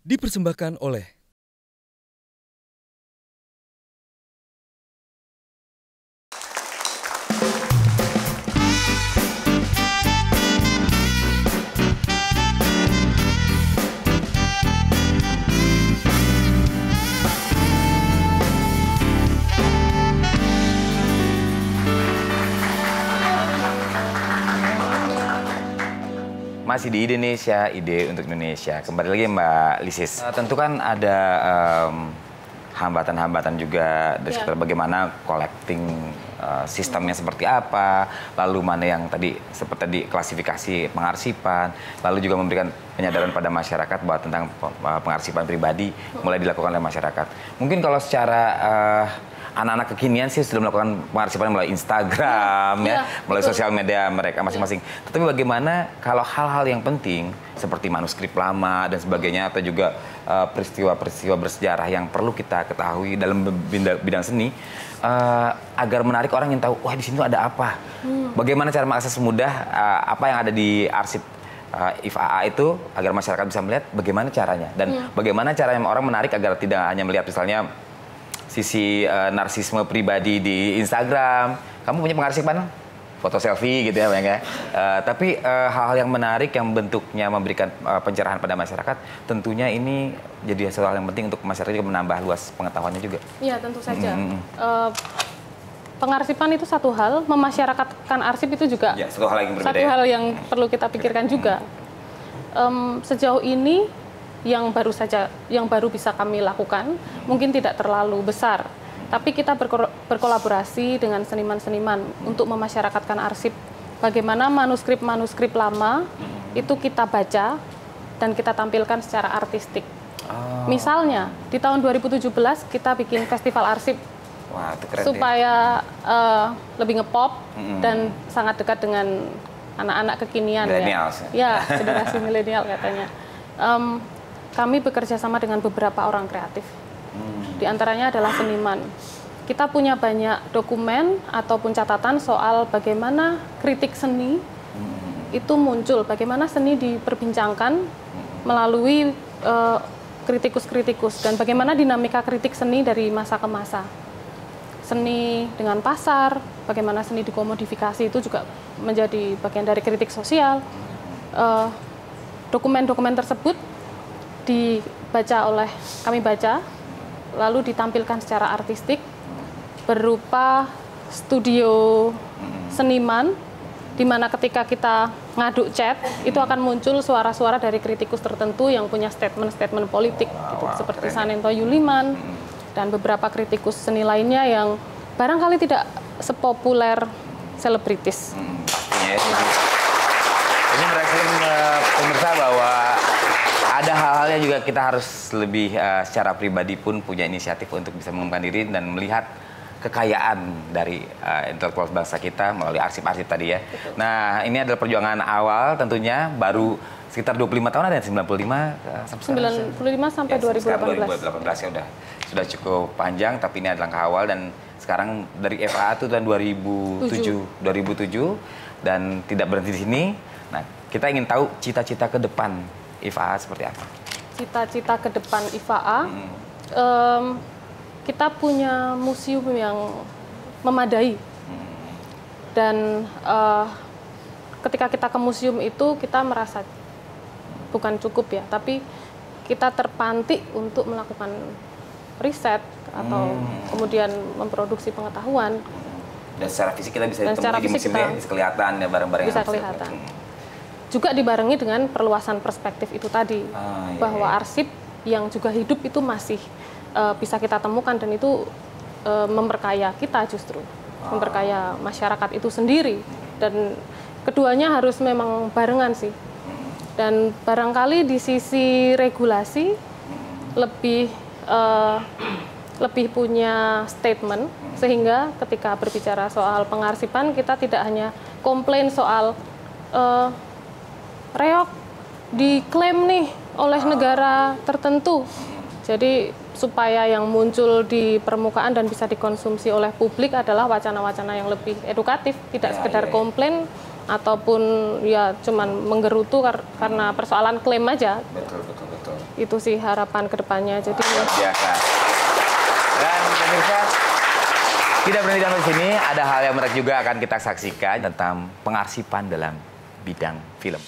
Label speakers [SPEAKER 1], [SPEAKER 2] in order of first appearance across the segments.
[SPEAKER 1] dipersembahkan oleh
[SPEAKER 2] masih di Indonesia, ide untuk Indonesia. Kembali lagi Mbak Lisis. Tentu kan ada hambatan-hambatan juga dari sekitar bagaimana collecting sistemnya seperti apa, lalu mana yang tadi seperti tadi klasifikasi pengarsipan, lalu juga memberikan penyadaran pada masyarakat bahwa tentang pengarsipan pribadi mulai dilakukan oleh masyarakat. Mungkin kalau secara anak-anak kekinian sih sudah melakukan pengarsipan melalui Instagram, melalui sosial media mereka masing-masing. Tetapi bagaimana kalau hal-hal yang penting seperti manuskrip lama dan sebagainya, atau juga peristiwa-peristiwa bersejarah yang perlu kita ketahui dalam bidang seni, agar menarik orang yang tahu, wah di sini ada apa? Bagaimana cara mengakses mudah apa yang ada di arsip IFAA itu agar masyarakat bisa melihat bagaimana caranya dan bagaimana caranya orang menarik agar tidak hanya melihat misalnya sisi narsisme pribadi di Instagram, kamu punya pengarsipan foto selfie gitu ya, Bang, ya. Tapi hal-hal yang menarik yang bentuknya memberikan pencerahan pada masyarakat, tentunya ini jadi sesuatu hal yang penting untuk masyarakat juga menambah luas pengetahuannya juga.
[SPEAKER 3] Iya, tentu saja. Pengarsipan itu satu hal, memasyarakatkan arsip itu juga
[SPEAKER 2] satu hal yang berbeda.
[SPEAKER 3] Satu hal yang perlu kita pikirkan juga. Sejauh ini yang baru bisa kami lakukan mungkin tidak terlalu besar, tapi kita berkolaborasi dengan seniman-seniman untuk memasyarakatkan arsip. Bagaimana manuskrip-manuskrip lama itu kita baca dan kita tampilkan secara artistik. Misalnya di tahun 2017 kita bikin festival arsip.
[SPEAKER 2] Wah, itu keren,
[SPEAKER 3] supaya lebih ngepop dan sangat dekat dengan anak-anak kekinian, ya generasi milenial katanya. Kami bekerja sama dengan beberapa orang kreatif. Di antaranya adalah seniman. Kita punya banyak dokumen ataupun catatan soal bagaimana kritik seni itu muncul, bagaimana seni diperbincangkan melalui kritikus-kritikus, dan bagaimana dinamika kritik seni dari masa ke masa. Seni dengan pasar, bagaimana seni dikomodifikasi itu juga menjadi bagian dari kritik sosial. Dokumen-dokumen tersebut kami baca, lalu ditampilkan secara artistik berupa studio seniman, di mana ketika kita ngaduk chat itu akan muncul suara-suara dari kritikus tertentu yang punya statement-statement politik, gitu, seperti Sanento Yuliman dan beberapa kritikus seni lainnya yang barangkali tidak sepopuler selebritis.
[SPEAKER 2] Ini berarti pemirsa bahwa ada hal-hal yang juga kita harus lebih secara pribadi pun punya inisiatif untuk bisa mengembangkan diri dan melihat kekayaan dari intelektual bangsa kita melalui arsip-arsip tadi ya.
[SPEAKER 3] Betul.
[SPEAKER 2] Nah, ini adalah perjuangan awal tentunya, baru sekitar 25 tahun ada 95
[SPEAKER 3] sampai 2018
[SPEAKER 2] ya sudah cukup panjang, tapi ini adalah langkah awal dan sekarang dari FAA itu tahun 2007 dan tidak berhenti di sini. Nah, kita ingin tahu cita-cita ke depan IFAA seperti apa?
[SPEAKER 3] Cita-cita ke depan IFAA, kita punya museum yang memadai. Dan ketika kita ke museum itu, kita merasa bukan cukup ya, tapi kita terpantik untuk melakukan riset atau kemudian memproduksi pengetahuan.
[SPEAKER 2] Dan secara fisik kita bisa ditemui di museumnya, bisa kelihatan ya barang-barang yang
[SPEAKER 3] bisa kelihatan. Juga dibarengi dengan perluasan perspektif itu tadi, bahwa arsip yang juga hidup itu masih bisa kita temukan, dan itu memperkaya kita justru, memperkaya masyarakat itu sendiri, dan keduanya harus memang barengan sih. Dan barangkali di sisi regulasi lebih punya statement, sehingga ketika berbicara soal pengarsipan kita tidak hanya komplain soal reok diklaim nih oleh negara tertentu. Jadi supaya yang muncul di permukaan dan bisa dikonsumsi oleh publik adalah wacana-wacana yang lebih edukatif, tidak sekedar komplain ataupun ya cuman menggerutu karena persoalan klaim aja.
[SPEAKER 2] Betul.
[SPEAKER 3] Itu sih harapan kedepannya. Jadi
[SPEAKER 2] biasa. Dan pemirsa, tidak berhenti sampai sini, ada hal yang menarik juga akan kita saksikan tentang pengarsipan dalam bidang film.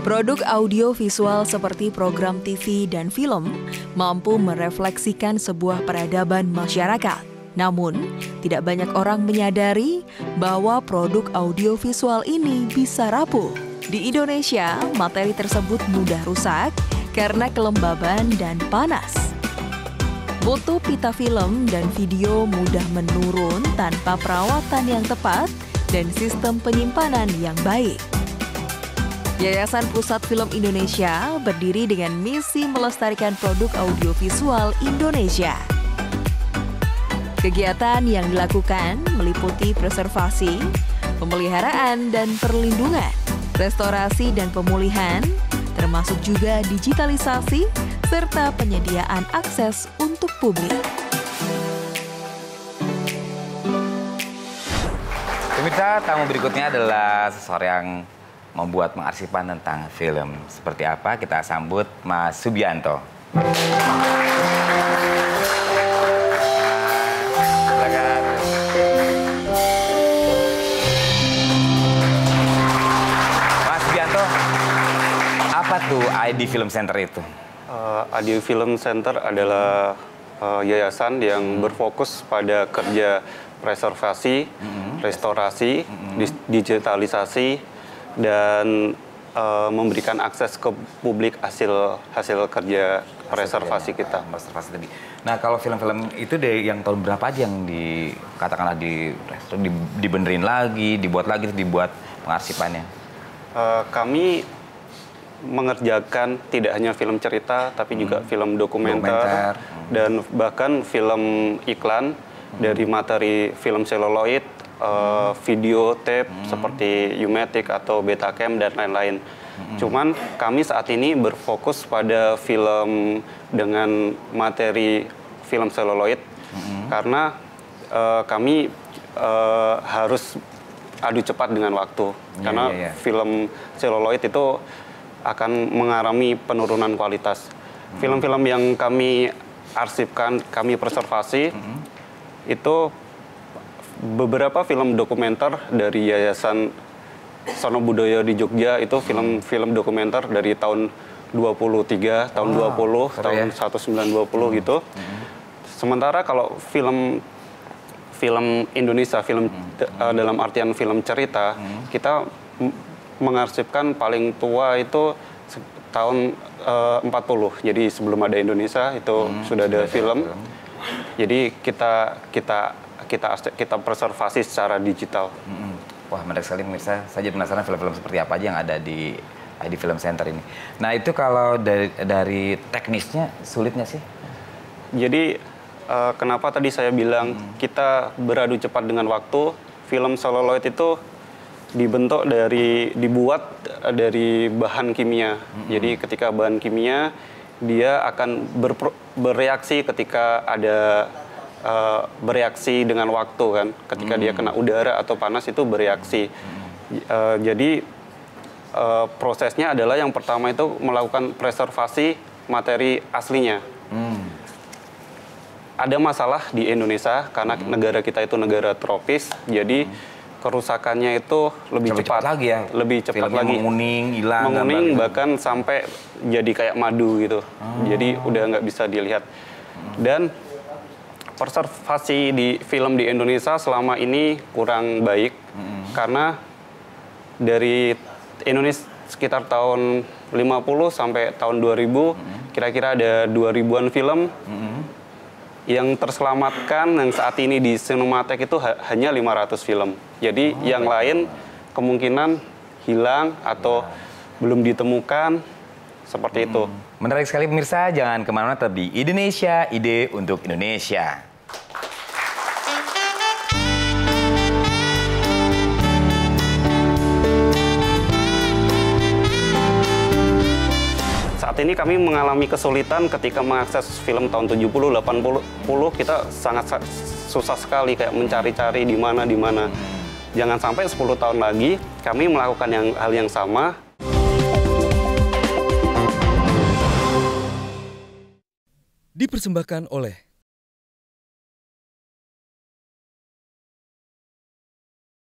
[SPEAKER 1] Produk audio visual seperti program TV dan film mampu merefleksikan sebuah peradaban masyarakat. Namun, tidak banyak orang menyadari bahwa produk audio visual ini bisa rapuh. Di Indonesia, materi tersebut mudah rusak karena kelembaban dan panas. Mutu pita film dan video mudah menurun tanpa perawatan yang tepat dan sistem penyimpanan yang baik. Yayasan Pusat Film Indonesia berdiri dengan misi melestarikan produk audiovisual Indonesia. Kegiatan yang dilakukan meliputi preservasi, pemeliharaan dan perlindungan, restorasi dan pemulihan, termasuk juga digitalisasi, serta penyediaan akses untuk publik.
[SPEAKER 2] Pemirsa, tamu berikutnya adalah seseorang yang membuat pengarsipan tentang film. Seperti apa? Kita sambut Mas Subianto. Silakan. Mas Subianto, apa tuh ID Film Center itu?
[SPEAKER 4] ID Film Center adalah yayasan yang berfokus pada kerja preservasi, restorasi, digitalisasi, dan memberikan akses ke publik hasil kerja preservasi kita.
[SPEAKER 2] Preservasi tadi. Nah, kalau film-film itu dari yang tahun berapa aja yang katakanlah dibenerin lagi, dibuat pengarsipannya?
[SPEAKER 4] Kami mengerjakan tidak hanya film cerita, tapi juga film dokumenter. Dan bahkan film iklan dari materi film seluloid, video tape seperti U-matic atau Betacam dan lain-lain. Cuman kami saat ini berfokus pada film dengan materi film seluloid karena kami harus adu cepat dengan waktu. Karena film seluloid itu akan mengalami penurunan kualitas. Film-film yang kami arsipkan, kami preservasi, itu beberapa film dokumenter dari Yayasan Sono Budoyo di Jogja, itu film dokumenter dari tahun 23, tahun 20, tahun 1920 gitu. Sementara kalau film Indonesia, dalam artian film cerita, kita mengarsipkan paling tua itu tahun 40. Jadi sebelum ada Indonesia itu sudah ada film. Jadi kita preservasi secara digital.
[SPEAKER 2] Wah, menarik sekali pemirsa. Saya penasaran film-film seperti apa aja yang ada di ID Film Center ini. Nah, itu kalau dari teknisnya sulitnya sih?
[SPEAKER 4] Jadi kenapa tadi saya bilang kita beradu cepat dengan waktu? Film seluloid itu dibuat dari bahan kimia. Jadi ketika bahan kimia, dia akan bereaksi ketika ada bereaksi dengan waktu kan. Ketika dia kena udara atau panas itu bereaksi. Jadi prosesnya adalah yang pertama itu melakukan preservasi materi aslinya. Ada masalah di Indonesia karena negara kita itu negara tropis, jadi kerusakannya itu lebih cepat
[SPEAKER 2] lagi ya.
[SPEAKER 4] Lebih cepat
[SPEAKER 2] filmnya
[SPEAKER 4] lagi. Menguning bahkan sampai jadi kayak madu gitu. Jadi udah nggak bisa dilihat. Dan preservasi di film di Indonesia selama ini kurang baik karena dari Indonesia sekitar tahun 50 sampai tahun 2000 kira-kira ada 2000-an film yang terselamatkan yang saat ini di Cinematheque itu hanya 500 film. Jadi yang lain kemungkinan hilang atau belum ditemukan seperti itu.
[SPEAKER 2] Menarik sekali pemirsa, jangan kemana-mana, tetap di Indonesia, ide untuk Indonesia.
[SPEAKER 4] Saat ini kami mengalami kesulitan ketika mengakses film tahun 70, 80, kita sangat susah sekali kayak mencari-cari di mana. Jangan sampai 10 tahun lagi kami melakukan hal yang sama.
[SPEAKER 5] Dipersembahkan oleh